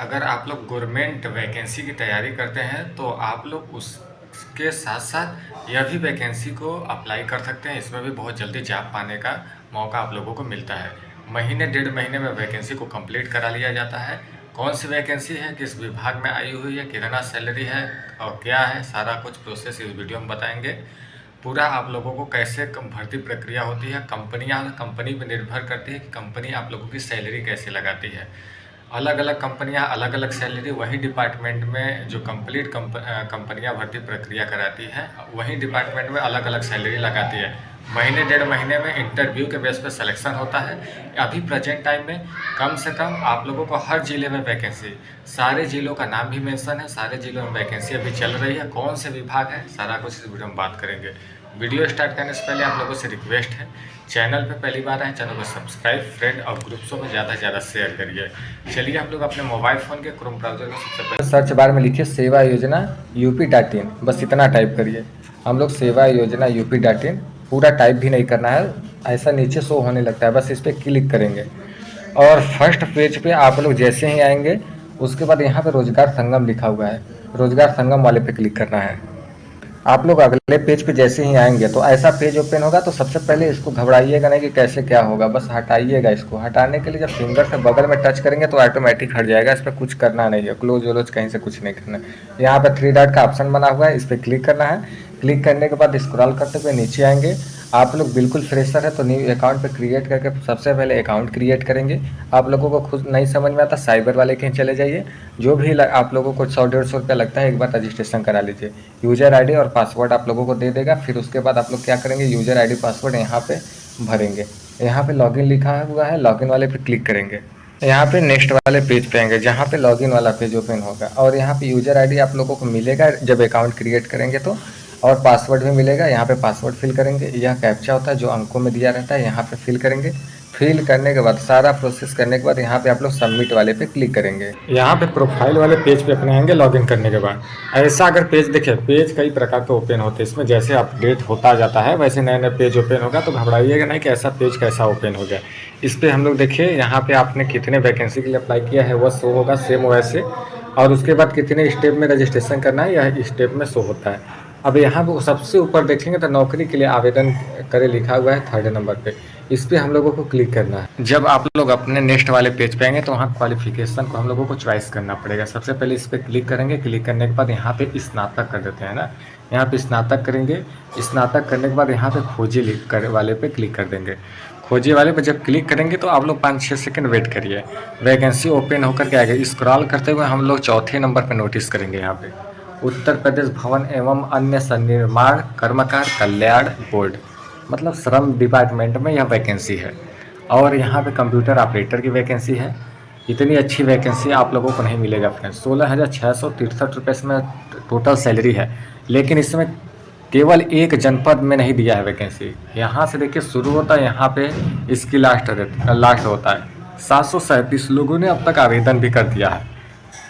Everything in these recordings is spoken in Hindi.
अगर आप लोग गवर्नमेंट वैकेंसी की तैयारी करते हैं तो आप लोग उसके साथ साथ यह भी वैकेंसी को अप्लाई कर सकते हैं। इसमें भी बहुत जल्दी जॉब पाने का मौका आप लोगों को मिलता है। महीने डेढ़ महीने में वैकेंसी को कंप्लीट करा लिया जाता है। कौन सी वैकेंसी है, किस विभाग में आई हुई है, कितना सैलरी है और क्या है, सारा कुछ प्रोसेस इस वीडियो में बताएंगे। पूरा आप लोगों को कैसे भर्ती प्रक्रिया होती है, कंपनियां कंपनी पर निर्भर करती है कि कंपनी आप लोगों की सैलरी कैसे लगाती है। अलग अलग कंपनियां अलग अलग सैलरी, वही डिपार्टमेंट में जो कंपनियां भर्ती प्रक्रिया कराती है वही डिपार्टमेंट में अलग अलग सैलरी लगाती है। महीने डेढ़ महीने में इंटरव्यू के बेस पर सिलेक्शन होता है। अभी प्रेजेंट टाइम में कम से कम आप लोगों को हर ज़िले में वैकेंसी, सारे ज़िलों का नाम भी मेंशन है, सारे ज़िलों में वैकेंसी अभी चल रही है। कौन से विभाग है, सारा कुछ इस वीडियो में बात करेंगे। वीडियो स्टार्ट करने से पहले आप लोगों से रिक्वेस्ट है, चैनल पे पहली बार आए चैनल को सब्सक्राइब, फ्रेंड और ग्रुप्सों में ज़्यादा से ज़्यादा शेयर करिए। चलिए हम लोग अपने मोबाइल फ़ोन के क्रोम ब्राउज़र में सबसे पहले सर्च बार में लिखिए सेवा योजना UP.in, बस इतना टाइप करिए। हम लोग सेवा योजना UP.in पूरा टाइप भी नहीं करना है, ऐसा नीचे शो होने लगता है, बस इस पर क्लिक करेंगे और फर्स्ट पेज पे आप लोग जैसे ही आएंगे उसके बाद यहाँ पे रोजगार संगम लिखा हुआ है, रोजगार संगम वाले पे क्लिक करना है। आप लोग अगले पेज पे जैसे ही आएंगे तो ऐसा पेज ओपन होगा, तो सबसे पहले इसको घबराइएगा नहीं कि कैसे क्या होगा, बस हटाइएगा। इसको हटाने के लिए जब फिंगर से बगल में टच करेंगे तो ऑटोमेटिक हट जाएगा। इस पर कुछ करना नहीं है, क्लोज वलोज कहीं से कुछ नहीं करना है। यहाँ पे 3 डॉट का ऑप्शन बना हुआ है, इस पर क्लिक करना है। क्लिक करने के बाद स्क्रॉल करते हुए नीचे आएंगे। आप लोग बिल्कुल फ्रेशर है तो न्यू अकाउंट पे क्रिएट करके सबसे पहले अकाउंट क्रिएट करेंगे। आप लोगों को खुद नहीं समझ में आता, साइबर वाले कहीं चले जाइए, जो भी आप लोगों को 100-150 रुपया लगता है, एक बार रजिस्ट्रेशन करा लीजिए। यूज़र आईडी और पासवर्ड आप लोगों को दे देगा। फिर उसके बाद आप लोग क्या करेंगे, यूज़र आईडी पासवर्ड यहाँ पे भरेंगे। यहाँ पे लॉगिन लिखा हुआ है, लॉगिन वाले पे क्लिक करेंगे। यहाँ पे नेक्स्ट वाले पेज पे आएंगे जहाँ पे लॉगिन वाला पेज ओपन होगा और यहाँ पे यूज़र आईडी आप लोगों को मिलेगा जब अकाउंट क्रिएट करेंगे तो, और पासवर्ड भी मिलेगा। यहाँ पे पासवर्ड फिल करेंगे। यह कैप्चा होता है जो अंकों में दिया रहता है, यहाँ पे फिल करेंगे। फिल करने के बाद सारा प्रोसेस करने के बाद यहाँ पे आप लोग सबमिट वाले पे क्लिक करेंगे। यहाँ पे प्रोफाइल वाले पेज पे अपने आएंगे लॉगिन करने के बाद। ऐसा अगर पेज देखें, पेज कई प्रकार के ओपन होते हैं, इसमें जैसे अपडेट होता जाता है वैसे नए नए पेज ओपन होगा, तो घबराइएगा नहीं कि ऐसा पेज कैसा ओपन हो गया। इस पर हम लोग देखिए यहाँ पे आपने कितने वैकेंसी के लिए अप्लाई किया है वह शो होगा सेम वैसे, और उसके बाद कितने स्टेप में रजिस्ट्रेशन करना है यह स्टेप में शो होता है। अब यहाँ पे सबसे ऊपर देखेंगे तो नौकरी के लिए आवेदन करें लिखा हुआ है 3rd नंबर पे, इस पर हम लोगों को क्लिक करना है। जब आप लोग अपने नेक्स्ट वाले पेज पे आएंगे तो वहाँ क्वालिफिकेशन को हम लोगों को चॉइस करना पड़ेगा। सबसे पहले इस पर क्लिक करेंगे। क्लिक करने के बाद यहाँ पे स्नातक कर देते हैं ना, यहाँ पे स्नातक करेंगे। स्नातक करने के बाद यहाँ पे खोजी लिख कर वाले पे क्लिक कर देंगे। खोजी वाले पे जब क्लिक करेंगे तो आप लोग 5-6 सेकंड वेट करिए, वैकेंसी ओपन होकर के आएगा। स्क्रॉल करते हुए हम लोग 4थे नंबर पर नोटिस करेंगे यहाँ पे उत्तर प्रदेश भवन एवं अन्य सन्निर्माण कर्मकार कल्याण बोर्ड, मतलब श्रम डिपार्टमेंट में यह वैकेंसी है। और यहाँ पे कंप्यूटर ऑपरेटर की वैकेंसी है। इतनी अच्छी वैकेंसी आप लोगों को नहीं मिलेगा फ्रेंड्स। 16,663 रुपये इसमें टोटल सैलरी है, लेकिन इसमें केवल एक जनपद में नहीं दिया है वैकेंसी। यहाँ से देखिए शुरू होता है, यहाँ पे इसकी लास्ट होता है। 737 लोगों ने अब तक आवेदन भी कर दिया है।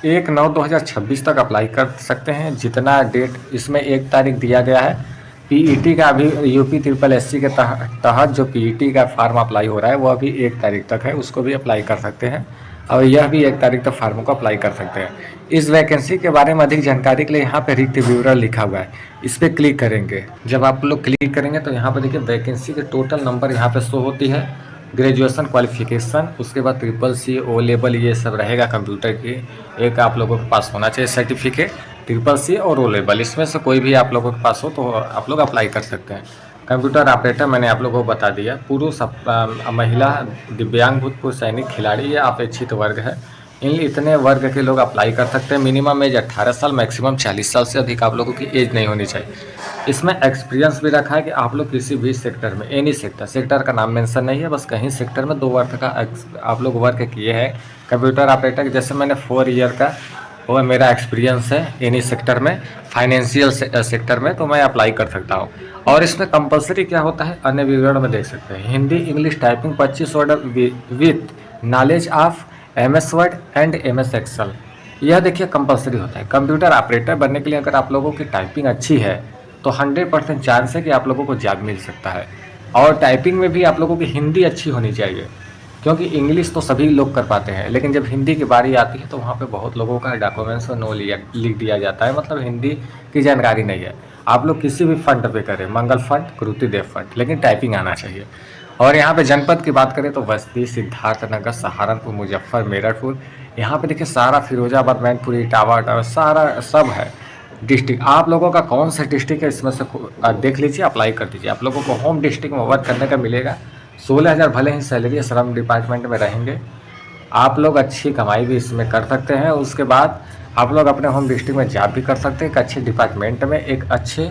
1/9/2026 तक अप्लाई कर सकते हैं। जितना डेट इसमें 1 तारीख दिया गया है। पीईटी का अभी UP SSC के तहत जो पीईटी का फार्म अप्लाई हो रहा है वह भी 1 तारीख तक है, उसको भी अप्लाई कर सकते हैं। और यह भी 1 तारीख तक फार्म को अप्लाई कर सकते हैं। इस वैकेंसी के बारे में अधिक जानकारी के लिए यहाँ पे रिक्त विवरण लिखा हुआ है, इस पर क्लिक करेंगे। जब आप लोग क्लिक करेंगे तो यहाँ पर देखिए वैकेंसी के टोटल नंबर यहाँ पे शो होती है। ग्रेजुएशन क्वालिफिकेशन, उसके बाद CCC O लेवल ये सब रहेगा। कंप्यूटर की एक आप लोगों के पास होना चाहिए सर्टिफिकेट, CCC और O लेवल, इसमें से कोई भी आप लोगों के पास हो तो आप लोग अप्लाई कर सकते हैं। कंप्यूटर ऑपरेटर मैंने आप लोगों को बता दिया। पुरुष, महिला, दिव्यांग, भूतपूर्व सैनिक, खिलाड़ी, ये अपेक्षित वर्ग है। इन इतने वर्ग के लोग अप्लाई कर सकते हैं। मिनिमम एज 18 साल, मैक्सिमम 40 साल से अधिक आप लोगों की एज नहीं होनी चाहिए। इसमें एक्सपीरियंस भी रखा है कि आप लोग किसी भी सेक्टर में, एनी सेक्टर का नाम मेंशन नहीं है, बस कहीं सेक्टर में 2 वर्ष का आप लोग वर्क किए हैं। कंप्यूटर ऑपरेटर जैसे मैंने 4 ईयर का वो मेरा एक्सपीरियंस है एनी सेक्टर में, फाइनेंशियल सेक्टर में, तो मैं अप्लाई कर सकता हूँ। और इसमें कंपलसरी क्या होता है अन्य विवरण में देख सकते हैं। Hindi English typing 25 word with knowledge of MS word and MS Excel, यह देखिए कंपलसरी होता है। कंप्यूटर ऑपरेटर बनने के लिए अगर आप लोगों की टाइपिंग अच्छी है तो 100% चांस है कि आप लोगों को जॉब मिल सकता है। और टाइपिंग में भी आप लोगों की हिंदी अच्छी होनी चाहिए। क्योंकि इंग्लिश तो सभी लोग कर पाते हैं, लेकिन जब हिंदी की बारी आती है तो वहाँ पे बहुत लोगों का डॉक्यूमेंट्स में नो लिया लिख दिया जाता है, मतलब हिंदी की जानकारी नहीं है। आप लोग किसी भी फंड पे करें, मंगल फंड, गुरुदेव फंड, लेकिन टाइपिंग आना चाहिए। और यहाँ पे जनपद की बात करें तो बस्ती, सिद्धार्थनगर, सहारनपुर, मुजफ्फर, मेरठपुर, यहाँ पे देखिए सारा फिरोजाबाद, मैनपुरी, इटावा सारा सब है डिस्ट्रिक्ट। आप लोगों का कौन सा डिस्ट्रिक्ट है इसमें से देख लीजिए, अप्लाई कर दीजिए। आप लोगों को होम डिस्ट्रिक्ट में वर्क करने का मिलेगा। 16,000 भले ही सैलरी श्रम डिपार्टमेंट में रहेंगे, आप लोग अच्छी कमाई भी इसमें कर सकते हैं। उसके बाद आप लोग अपने होम डिस्ट्रिक्ट में जॉब भी कर सकते हैं, एक अच्छे डिपार्टमेंट में, एक अच्छे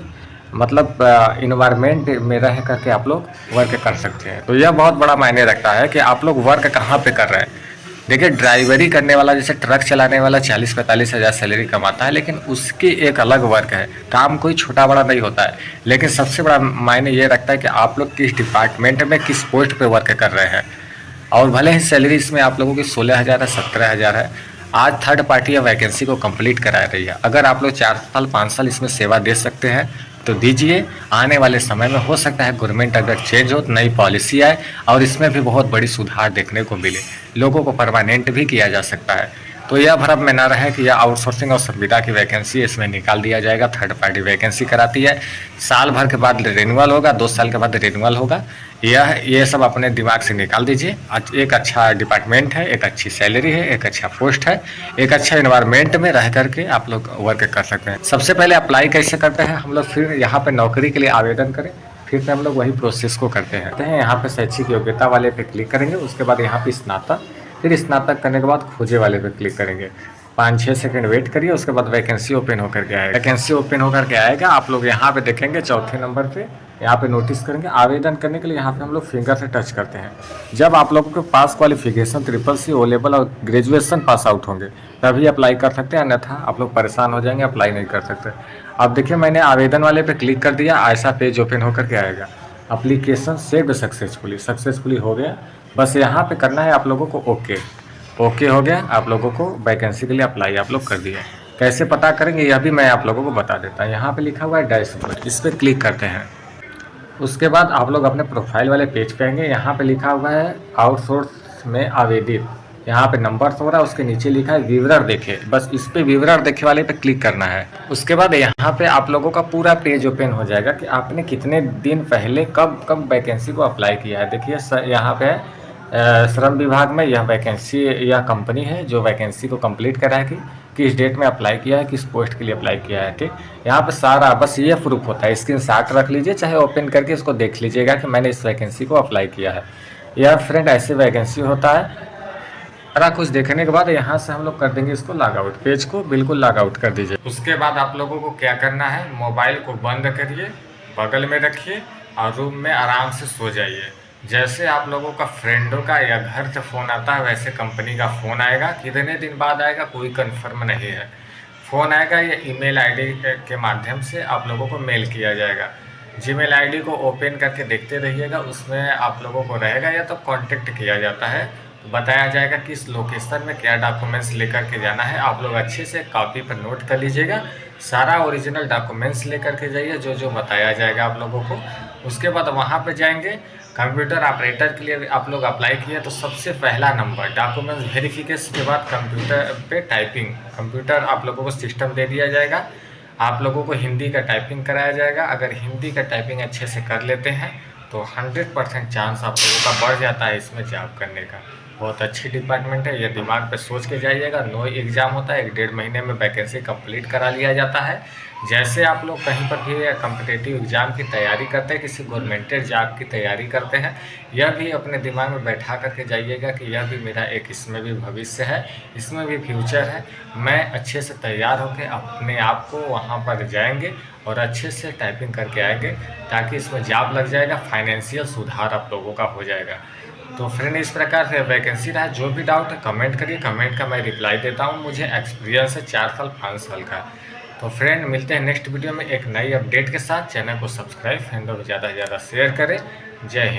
मतलब इन्वायरमेंट में रह करके आप लोग वर्क कर सकते हैं। तो यह बहुत बड़ा मायने रखता है कि आप लोग वर्क कहाँ पे कर रहे हैं। देखिए ड्राइवरी करने वाला, जैसे ट्रक चलाने वाला 40-45 हज़ार सैलरी कमाता है, लेकिन उसकी एक अलग वर्क है। काम कोई छोटा बड़ा नहीं होता है, लेकिन सबसे बड़ा मायने ये रखता है कि आप लोग किस डिपार्टमेंट में, किस पोस्ट पे वर्क कर रहे हैं। और भले ही सैलरी इसमें आप लोगों की 16,000 है, 17,000 है। आज थर्ड पार्टी या वैकेंसी को कंप्लीट करा रही है। अगर आप लोग 4 साल 5 साल इसमें सेवा दे सकते हैं तो दीजिए। आने वाले समय में हो सकता है गवर्नमेंट अगर चेंज हो, नई पॉलिसी आए और इसमें भी बहुत बड़ी सुधार देखने को मिले, लोगों को परमानेंट भी किया जा सकता है। तो यह भ्रम में ना रहे कि यह आउटसोर्सिंग और संविदा की वैकेंसी इसमें निकाल दिया जाएगा। थर्ड पार्टी वैकेंसी कराती है, साल भर के बाद रिन्यूअल होगा, 2 साल के बाद रिन्यूअल होगा। ये सब अपने दिमाग से निकाल दीजिए। एक अच्छा डिपार्टमेंट है, एक अच्छी सैलरी है, एक अच्छा पोस्ट है, एक अच्छा इन्वायरमेंट में रह करके आप लोग वर्क कर सकते हैं। सबसे पहले अप्लाई कैसे करते हैं हम लोग, फिर यहाँ पे नौकरी के लिए आवेदन करें, फिर से हम लोग वही प्रोसेस को करते हैं। यहाँ पे शैक्षिक योग्यता वाले पे क्लिक करेंगे, उसके बाद यहाँ पे स्नातक, फिर स्नातक करने के बाद खोजे वाले पे क्लिक करेंगे। 5-6 सेकंड वेट करिए, उसके बाद वैकेंसी ओपन होकर के आएगा। वैकेंसी ओपन होकर के आएगा, आप लोग यहाँ पे देखेंगे चौथे नंबर पे, यहाँ पे नोटिस करेंगे। आवेदन करने के लिए यहाँ पे हम लोग फिंगर से टच करते हैं। जब आप लोगों के पास क्वालिफिकेशन CCC ओ लेवल और ग्रेजुएशन पास आउट होंगे तभी अप्लाई कर सकते हैं, अन्यथा आप लोग परेशान हो जाएंगे, अप्लाई नहीं कर सकते। अब देखिए मैंने आवेदन वाले पे क्लिक कर दिया, ऐसा पेज ओपन होकर के आएगा। अप्लीकेशन सेव्ड सक्सेसफुली हो गया। बस यहाँ पे करना है आप लोगों को ओके हो गया। आप लोगों को वैकेंसी के लिए अप्लाई आप लोग कर दिया। कैसे पता करेंगे यह भी मैं आप लोगों को बता देता हूँ। यहाँ पे लिखा हुआ है डैशबोर्ड, इस पर क्लिक करते हैं। उसके बाद आप लोग अपने प्रोफाइल वाले पेज पे आएंगे। यहाँ पे लिखा हुआ है आउटसोर्स में आवेदित, यहाँ पे नंबर हो रहा है, उसके नीचे लिखा है विवरण देखे। बस इस पे विवरण देखे वाले पे क्लिक करना है। उसके बाद यहाँ पे आप लोगों का पूरा पेज ओपन हो जाएगा कि आपने कितने दिन पहले कब वैकेंसी को अप्लाई किया है। देखिए यहाँ पे श्रम विभाग में यह वैकेंसी, यह कंपनी है जो वैकेंसी को कंप्लीट कराएगी, किस डेट में अप्लाई किया है, किस पोस्ट के लिए अप्लाई किया है। ठीक, यहाँ पे सारा बस ये प्रूफ होता है। स्क्रीनशॉट रख लीजिए, चाहे ओपन करके इसको देख लीजिएगा कि मैंने इस वैकेंसी को अप्लाई किया है। यह फ्रेंड ऐसे वैकेंसी होता है। सारा कुछ देखने के बाद यहाँ से हम लोग कर देंगे इसको लॉग आउट, पेज को बिल्कुल लॉग आउट कर दीजिए। उसके बाद आप लोगों को क्या करना है, मोबाइल को बंद करिए, बगल में रखिए और रूम में आराम से सो जाइए। जैसे आप लोगों का फ्रेंडों का या घर से फ़ोन आता है, वैसे कंपनी का फ़ोन आएगा। कितने दिन बाद आएगा कोई कंफर्म नहीं है। फ़ोन आएगा या ईमेल आईडी के माध्यम से आप लोगों को मेल किया जाएगा। जीमेल आईडी को ओपन करके देखते रहिएगा, उसमें आप लोगों को रहेगा या तो कांटेक्ट किया जाता है, तो बताया जाएगा किस लोकेशन में क्या डॉक्यूमेंट्स लेकर के जाना है। आप लोग अच्छे से कॉपी पर नोट कर लीजिएगा, सारा ओरिजिनल डॉक्यूमेंट्स लेकर के जाइए जो जो बताया जाएगा आप लोगों को। उसके बाद वहाँ पे जाएंगे, कंप्यूटर ऑपरेटर के लिए आप लोग अप्लाई किए तो सबसे पहला नंबर डॉक्यूमेंट्स वेरिफिकेशन के बाद कंप्यूटर पे टाइपिंग, कंप्यूटर आप लोगों को सिस्टम दे दिया जाएगा। आप लोगों को हिंदी का टाइपिंग कराया जाएगा। अगर हिंदी का टाइपिंग अच्छे से कर लेते हैं तो 100% चांस आप लोगों का बढ़ जाता है इसमें जॉब करने का। बहुत अच्छी डिपार्टमेंट है, ये दिमाग पे सोच के जाइएगा। नो एग्ज़ाम होता है, 1-1.5 महीने में वैकेंसी कंप्लीट करा लिया जाता है। जैसे आप लोग कहीं पर भी कॉम्पिटिटिव एग्ज़ाम की तैयारी करते हैं, किसी गवर्नमेंटल जॉब की तैयारी करते हैं, यह भी अपने दिमाग में बैठा करके जाइएगा कि यह भी मेरा एक इसमें भी भविष्य है, इसमें भी फ्यूचर है। मैं अच्छे से तैयार होकर अपने आप को वहाँ पर जाएंगे और अच्छे से टाइपिंग करके आएंगे ताकि इसमें जॉब लग जाएगा, फाइनेंशियल सुधार आप लोगों का हो जाएगा। तो फ्रेंड इस प्रकार से वैकेंसी रहा। जो भी डाउट है कमेंट करिए, कमेंट का मैं रिप्लाई देता हूँ। मुझे एक्सपीरियंस है 4 साल 5 साल का। तो फ्रेंड मिलते हैं नेक्स्ट वीडियो में एक नई अपडेट के साथ। चैनल को सब्सक्राइब, फ्रेंडों को ज़्यादा से ज़्यादा शेयर करें। जय हिंद।